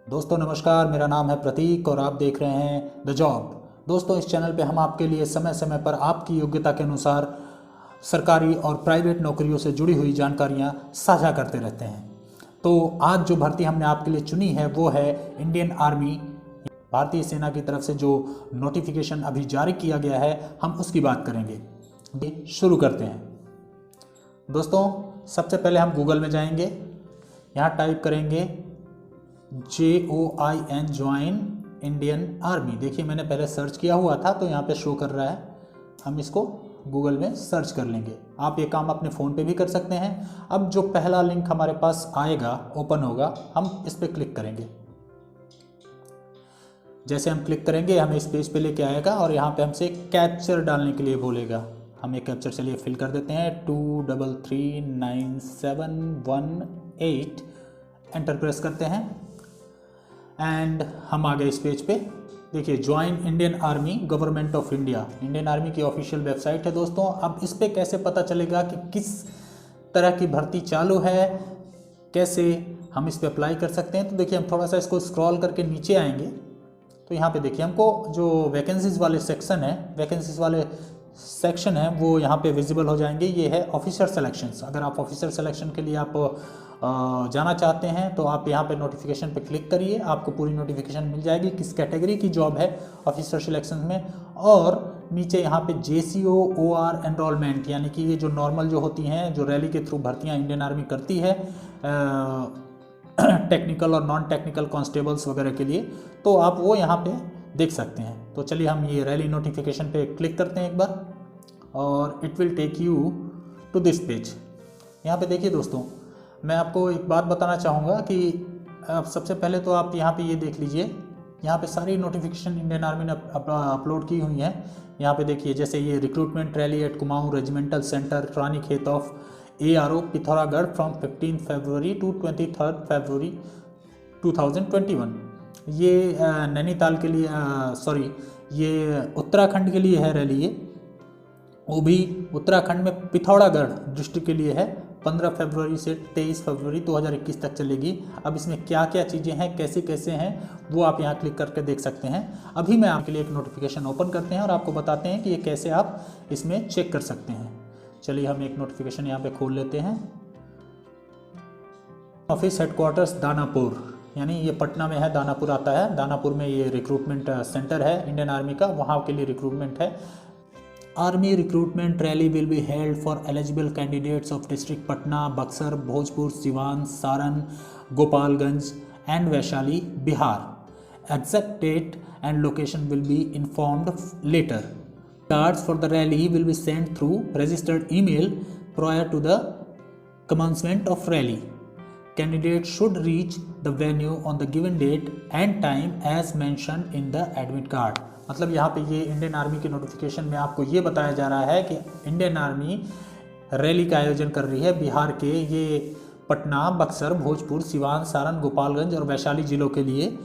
दोस्तों नमस्कार, मेरा नाम है प्रतीक और आप देख रहे हैं द जॉब। दोस्तों इस चैनल पे हम आपके लिए समय समय पर आपकी योग्यता के अनुसार सरकारी और प्राइवेट नौकरियों से जुड़ी हुई जानकारियां साझा करते रहते हैं। तो आज जो भर्ती हमने आपके लिए चुनी है वो है इंडियन आर्मी, भारतीय सेना की तरफ से जो नोटिफिकेशन अभी जारी किया गया है हम उसकी बात करेंगे। शुरू करते हैं। दोस्तों सबसे पहले हम गूगल में जाएंगे, यहाँ टाइप करेंगे JOIN ज्वाइन इंडियन आर्मी। देखिए मैंने पहले सर्च किया हुआ था तो यहाँ पे शो कर रहा है, हम इसको गूगल में सर्च कर लेंगे। आप ये काम अपने फ़ोन पे भी कर सकते हैं। अब जो पहला लिंक हमारे पास आएगा, ओपन होगा, हम इस पर क्लिक करेंगे। जैसे हम क्लिक करेंगे हमें इस पेज पे लेके आएगा और यहाँ पे हमसे कैप्चर डालने के लिए बोलेगा। हम एक कैप्चर चलिए फिल कर देते हैं 233971 एंटर प्रेस करते हैं एंड हम आ गए इस पेज पे। देखिए join Indian army government of India, Indian army की ऑफिशियल वेबसाइट है दोस्तों। अब इस पे कैसे पता चलेगा कि किस तरह की भर्ती चालू है, कैसे हम इस पे अप्लाई कर सकते हैं। तो देखिए हम थोड़ा सा इसको स्क्रॉल करके नीचे आएंगे तो यहाँ पे देखिए हमको जो वैकेंसीज़ वाले सेक्शन है वो यहाँ पे विजिबल हो जाएंगे। ये है ऑफिसर सिलेक्शंस। अगर आप ऑफिसर सिलेक्शन के लिए आप जाना चाहते हैं तो आप यहाँ पे नोटिफिकेशन पे क्लिक करिए, आपको पूरी नोटिफिकेशन मिल जाएगी किस कैटेगरी की जॉब है ऑफिसर सिलेक्शन में। और नीचे यहाँ पे JCO OR एनरोलमेंट, यानी कि ये जो नॉर्मल जो होती हैं, जो रैली के थ्रू भर्तियाँ इंडियन आर्मी करती है टेक्निकल और नॉन टेक्निकल कांस्टेबल्स वगैरह के लिए, तो आप वो यहाँ पे देख सकते हैं। तो चलिए हम ये रैली नोटिफिकेशन पे क्लिक करते हैं एक बार और it will take you to this page. यहाँ पे देखिए दोस्तों, मैं आपको एक बात बताना चाहूँगा कि आप सबसे पहले तो आप यहाँ पे ये देख लीजिए, यहाँ पे सारी नोटिफिकेशन इंडियन आर्मी ने अपलोड की हुई हैं। यहाँ पे देखिए जैसे ये recruitment rally at Kumaon regimental centre Ranikhet of ARO Pithoragarh from 15 February to 23 February 2021। ये नैनीताल के लिए ये उत्तराखंड के लिए है रैली, ये वो भी उत्तराखंड में पिथौरागढ़ डिस्ट्रिक्ट के लिए है। 15 फरवरी से 23 फरवरी 2021 तक चलेगी। अब इसमें क्या क्या चीज़ें हैं, कैसे कैसे हैं, वो आप यहाँ क्लिक करके देख सकते हैं। अभी मैं आपके लिए एक नोटिफिकेशन ओपन करते हैं और आपको बताते हैं कि ये कैसे आप इसमें चेक कर सकते हैं। चलिए हम एक नोटिफिकेशन यहाँ पे खोल लेते हैं। ऑफिस हेडक्वार्टर्स दानापुर, यानी ये पटना में है, दानापुर आता है। दानापुर में ये रिक्रूटमेंट सेंटर है इंडियन आर्मी का, वहाँ के लिए रिक्रूटमेंट है। Army recruitment rally will be held for eligible candidates of district Patna, Buxar, Bhojpur, Siwan, Saran, Gopalganj and Vaishali, Bihar. Exact date and location will be informed later. Cards for the rally will be sent through registered email prior to the commencement of rally. Candidates should reach the venue on the given date and time as mentioned in the admit card. मतलब यहाँ पे ये Indian army के notification में आपको ये बताया जा रहा है कि इंडियन आर्मी रैली का आयोजन कर रही है बिहार के ये पटना, बक्सर, भोजपुर, सिवान, सारण, गोपालगंज और वैशाली जिलों के लिए।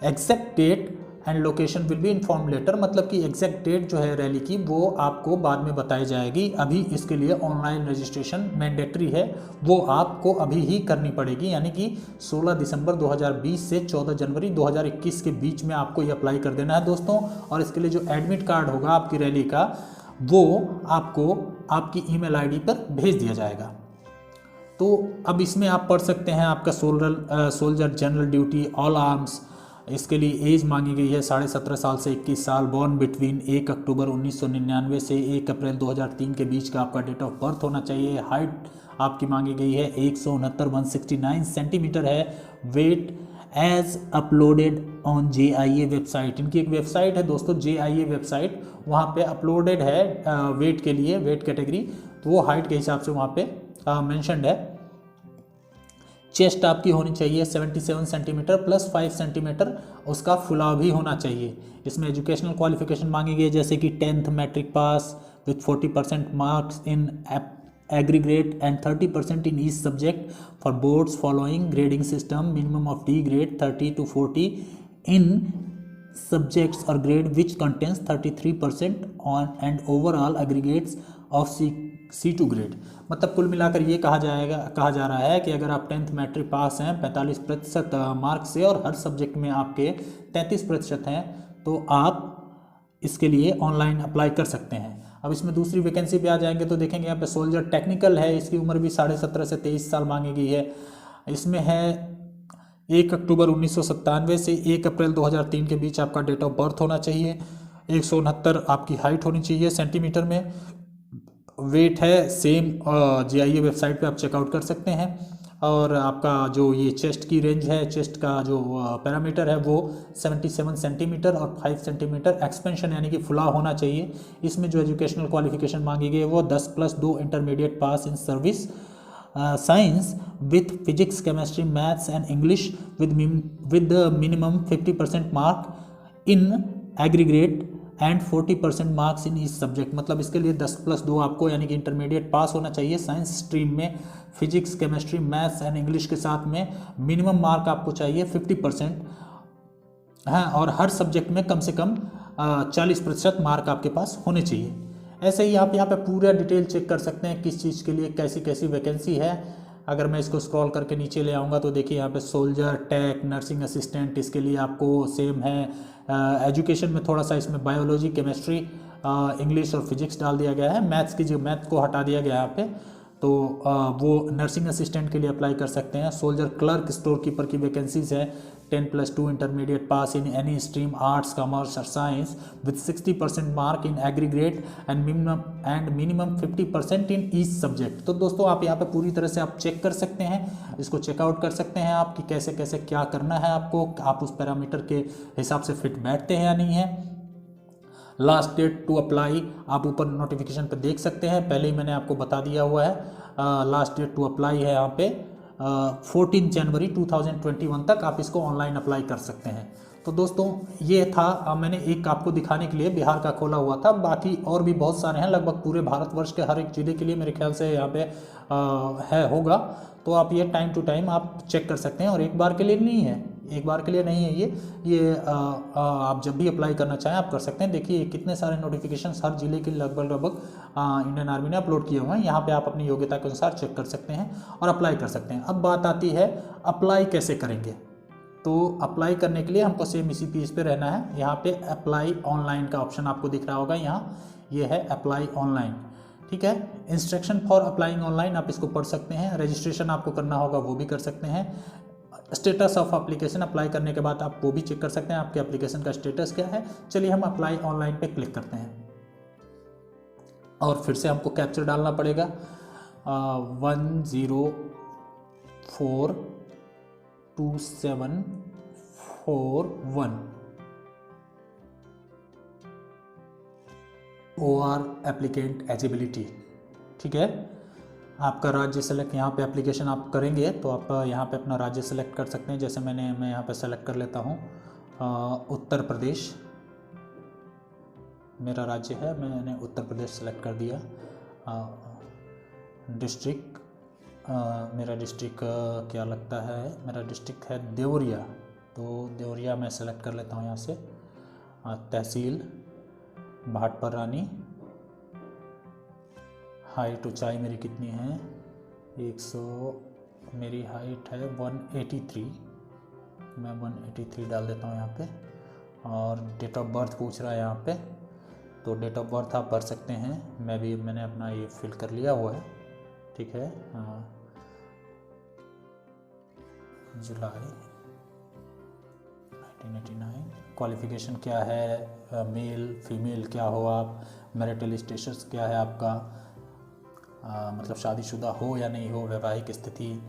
Exact date and location will be inform later, मतलब कि एग्जैक्ट डेट जो है रैली की वो आपको बाद में बताई जाएगी। अभी इसके लिए ऑनलाइन रजिस्ट्रेशन मैंडेटरी है, वो आपको अभी ही करनी पड़ेगी। यानी कि 16 दिसंबर 2020 से 14 जनवरी 2021 के बीच में आपको ये अप्लाई कर देना है दोस्तों। और इसके लिए जो एडमिट कार्ड होगा आपकी रैली का वो आपको आपकी ईमेल ID पर भेज दिया जाएगा। तो अब इसमें आप पढ़ सकते हैं आपका soldier general duty all arms, इसके लिए एज मांगी गई है 17.5 साल से 21 साल। बॉर्न बिटवीन 1 अक्टूबर 1999 से 1 अप्रैल 2003 के बीच का आपका डेट ऑफ बर्थ होना चाहिए। हाइट आपकी मांगी गई है 169 सेंटीमीटर है। Weight as uploaded on JIA website, इनकी एक वेबसाइट है दोस्तों JIA वेबसाइट, वहाँ पे अपलोडेड है वेट के लिए, वेट कैटेगरी, तो वो हाइट के हिसाब से वहाँ पे मैंशनड है। चेस्ट आपकी होनी चाहिए 77 सेंटीमीटर प्लस 5 सेंटीमीटर उसका फुलाव भी होना चाहिए। इसमें एजुकेशनल क्वालिफिकेशन मांगी गई है जैसे कि 10th matric pass with 40% marks in aggregate and 30% in each subject for boards following grading system, minimum of D grade 30 to 40 in subjects or grade which contains 33% on and overall aggregates of C2 grade. मतलब कुल मिलाकर ये कहा जा रहा है कि अगर आप 10th मैट्रिक पास हैं 45% मार्क्स से और हर सब्जेक्ट में आपके 33% हैं तो आप इसके लिए ऑनलाइन अप्लाई कर सकते हैं। अब इसमें दूसरी वैकेंसी पे आ जाएंगे तो देखेंगे यहाँ पे सोल्जर टेक्निकल है, इसकी उम्र भी 17.5 से 23 साल मांगी गई है। इसमें है 1 अक्टूबर 1997 से 1 अप्रैल 2003 के बीच आपका डेट ऑफ बर्थ होना चाहिए। 169 आपकी हाइट होनी चाहिए सेंटीमीटर में। वेट है सेम JIA वेबसाइट पे आप चेकआउट कर सकते हैं। और आपका जो ये चेस्ट की रेंज है, चेस्ट का जो पैरामीटर है वो 77 सेंटीमीटर और 5 सेंटीमीटर एक्सपेंशन यानी कि फुला होना चाहिए। इसमें जो एजुकेशनल क्वालिफिकेशन मांगी गई है वो 10+2 intermediate pass in service science with physics chemistry maths and English with minimum 50% mark in aggregate and 40% marks in each subject. मतलब इसके लिए 10+2 आपको यानी कि इंटरमीडिएट पास होना चाहिए साइंस स्ट्रीम में, physics chemistry maths and English के साथ में मिनिमम मार्क आपको चाहिए 50%, हाँ, और हर सब्जेक्ट में कम से कम 40% मार्क आपके पास होने चाहिए। ऐसे ही आप यहाँ पे पूरा डिटेल चेक कर सकते हैं किस चीज़ के लिए कैसी कैसी वैकेंसी है। अगर मैं इसको स्क्रॉल करके नीचे ले आऊँगा तो देखिए यहाँ पे सोल्जर, टेक, नर्सिंग असिस्टेंट, इसके लिए आपको सेम है। एजुकेशन में थोड़ा सा इसमें बायोलॉजी, केमिस्ट्री, इंग्लिश और फिजिक्स डाल दिया गया है। मैथ्स की जो मैथ को हटा दिया गया है यहाँ पे, तो वो नर्सिंग असिस्टेंट के लिए अप्लाई कर सकते हैं। सोल्जर क्लर्क, स्टोर कीपर की वैकेंसीज है। 10+2 intermediate pass in any stream arts, commerce और science with 60% mark in aggregate and minimum 50% in each subject. तो दोस्तों आप यहाँ पे पूरी तरह से आप चेक कर सकते हैं, इसको चेकआउट कर सकते हैं आप कि कैसे कैसे क्या करना है आपको, आप उस पैरामीटर के हिसाब से फिट बैठते हैं या नहीं है। लास्ट डेट टू अप्लाई आप ऊपर नोटिफिकेशन पे देख सकते हैं, पहले ही मैंने आपको बता दिया हुआ है। लास्ट डेट टू अप्लाई है यहाँ पे 14 जनवरी 2021 तक आप इसको ऑनलाइन अप्लाई कर सकते हैं। तो दोस्तों ये था, मैंने एक आपको दिखाने के लिए बिहार का खोला हुआ था, बाकी और भी बहुत सारे हैं, लगभग पूरे भारतवर्ष के हर एक जिले के लिए मेरे ख्याल से यहाँ पे है होगा। तो आप ये टाइम टू टाइम आप चेक कर सकते हैं, और एक बार के लिए नहीं है, एक बार के लिए नहीं है ये आप जब भी अप्लाई करना चाहें आप कर सकते हैं। देखिए कितने सारे नोटिफिकेशंस हर जिले के लगभग इंडियन आर्मी ने अपलोड किए हुए हैं। यहाँ पे आप अपनी योग्यता के अनुसार चेक कर सकते हैं और अप्लाई कर सकते हैं। अब बात आती है अप्लाई कैसे करेंगे। तो अप्लाई करने के लिए हमको सेम इसी पेज पे रहना है। यहाँ पे अप्लाई ऑनलाइन का ऑप्शन आपको दिख रहा होगा, यहाँ ये है अप्लाई ऑनलाइन, ठीक है। इंस्ट्रक्शन फॉर अप्लाइंग ऑनलाइन आप इसको पढ़ सकते हैं। रजिस्ट्रेशन आपको करना होगा वो भी कर सकते हैं। स्टेटस ऑफ एप्लीकेशन, अप्लाई करने के बाद आप वो भी चेक कर सकते हैं आपके एप्लीकेशन का स्टेटस क्या है। चलिए हम अप्लाई ऑनलाइन पे क्लिक करते हैं और फिर से हमको कैप्चर डालना पड़ेगा 10427441 OR एप्लीकेंट एजिबिलिटी, ठीक है। आपका राज्य सेलेक्ट, यहाँ पे एप्लीकेशन आप करेंगे तो आप यहाँ पे अपना राज्य सेलेक्ट कर सकते हैं। जैसे मैं यहाँ पे सेलेक्ट कर लेता हूँ उत्तर प्रदेश, मेरा राज्य है, मैंने उत्तर प्रदेश सेलेक्ट कर दिया। डिस्ट्रिक्ट, मेरा डिस्ट्रिक्ट क्या लगता है, मेरा डिस्ट्रिक्ट है देवरिया, तो देवरिया मैं सेलेक्ट कर लेता हूँ यहाँ से। तहसील भाटपर रानी, हाइट ऊंचाई मेरी कितनी है 100, मेरी हाइट है 183, मैं 183 डाल देता हूँ यहाँ पे। और डेट ऑफ बर्थ पूछ रहा है यहाँ पे, तो डेट ऑफ बर्थ आप भर सकते हैं। मैंने अपना ये फिल कर लिया हुआ है, ठीक है। जुलाई 1989। क्वालिफिकेशन क्या है, मेल फीमेल क्या हो आप, मैरिटल स्टेटस क्या है आपका, मतलब शादीशुदा हो या नहीं हो, वैवाहिक स्थिति,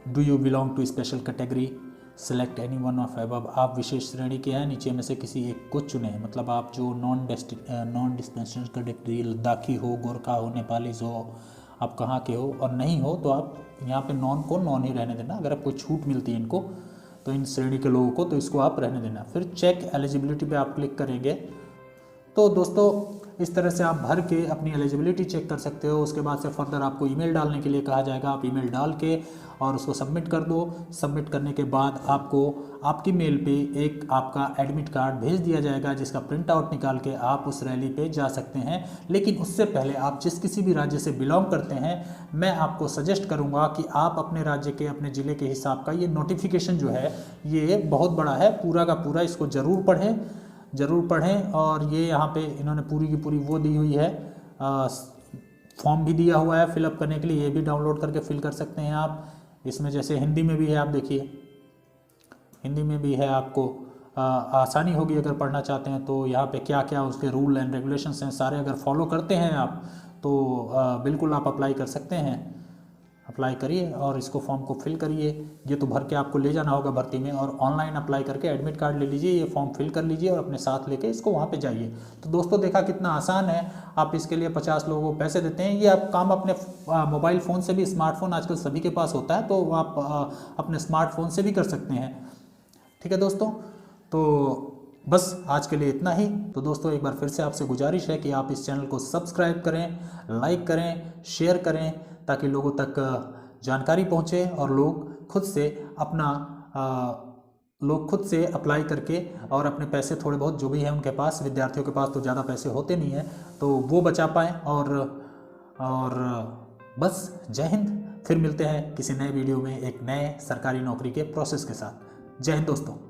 do you belong to special category, select any one of above, आप विशेष श्रेणी के हैं, नीचे में से किसी एक को चुने। मतलब आप जो नॉन डिस्पेंसेशन कैटेगरी, लद्दाखी हो, गोरखा हो, नेपाली हो, आप कहाँ के हो, और नहीं हो तो आप यहाँ पे नॉन को नॉन ही रहने देना। अगर आपको छूट मिलती है इनको तो इन श्रेणी के लोगों को, तो इसको आप रहने देना। फिर चेक एलिजिबिलिटी पे आप क्लिक करेंगे तो दोस्तों इस तरह से आप भर के अपनी एलिजिबिलिटी चेक कर सकते हो। उसके बाद से फर्दर आपको ईमेल डालने के लिए कहा जाएगा, आप ईमेल डाल के और उसको सबमिट कर दो। सबमिट करने के बाद आपको आपकी मेल पे एक आपका एडमिट कार्ड भेज दिया जाएगा, जिसका प्रिंट आउट निकाल के आप उस रैली पे जा सकते हैं। लेकिन उससे पहले आप जिस किसी भी राज्य से बिलोंग करते हैं, मैं आपको सजेस्ट करूंगा कि आप अपने राज्य के, अपने ज़िले के हिसाब का ये नोटिफिकेशन जो है ये बहुत बड़ा है, पूरा का पूरा इसको ज़रूर पढ़ें। और ये यहाँ पे इन्होंने पूरी की पूरी वो दी हुई है, फॉर्म भी दिया हुआ है फिलअप करने के लिए, ये भी डाउनलोड करके फिल कर सकते हैं आप। इसमें जैसे हिंदी में भी है, आप देखिए हिंदी में भी है, आपको आसानी होगी अगर पढ़ना चाहते हैं तो। यहाँ पे क्या क्या उसके रूल एंड रेगुलेशंस हैं सारे अगर फॉलो करते हैं आप तो बिल्कुल आप अप्लाई कर सकते हैं। अप्लाई करिए और इसको फॉर्म को फिल करिए। ये तो भर के आपको ले जाना होगा भर्ती में, और ऑनलाइन अप्लाई करके एडमिट कार्ड ले लीजिए, ये फॉर्म फिल कर लीजिए और अपने साथ लेके इसको वहाँ पे जाइए। तो दोस्तों देखा कितना आसान है। आप इसके लिए 50 लोगों को पैसे देते हैं, ये आप काम अपने मोबाइल फ़ोन से भी, स्मार्टफोन आजकल सभी के पास होता है, तो आप अपने स्मार्टफोन से भी कर सकते हैं। ठीक है दोस्तों, तो बस आज के लिए इतना ही। तो दोस्तों एक बार फिर से आपसे गुजारिश है कि आप इस चैनल को सब्सक्राइब करें, लाइक करें, शेयर करें, ताकि लोगों तक जानकारी पहुंचे और लोग खुद से अप्लाई करके और अपने पैसे थोड़े बहुत जो भी हैं उनके पास, विद्यार्थियों के पास तो ज़्यादा पैसे होते नहीं हैं, तो वो बचा पाएँ। और बस जय हिंद। फिर मिलते हैं किसी नए वीडियो में एक नए सरकारी नौकरी के प्रोसेस के साथ। जय हिंद दोस्तों।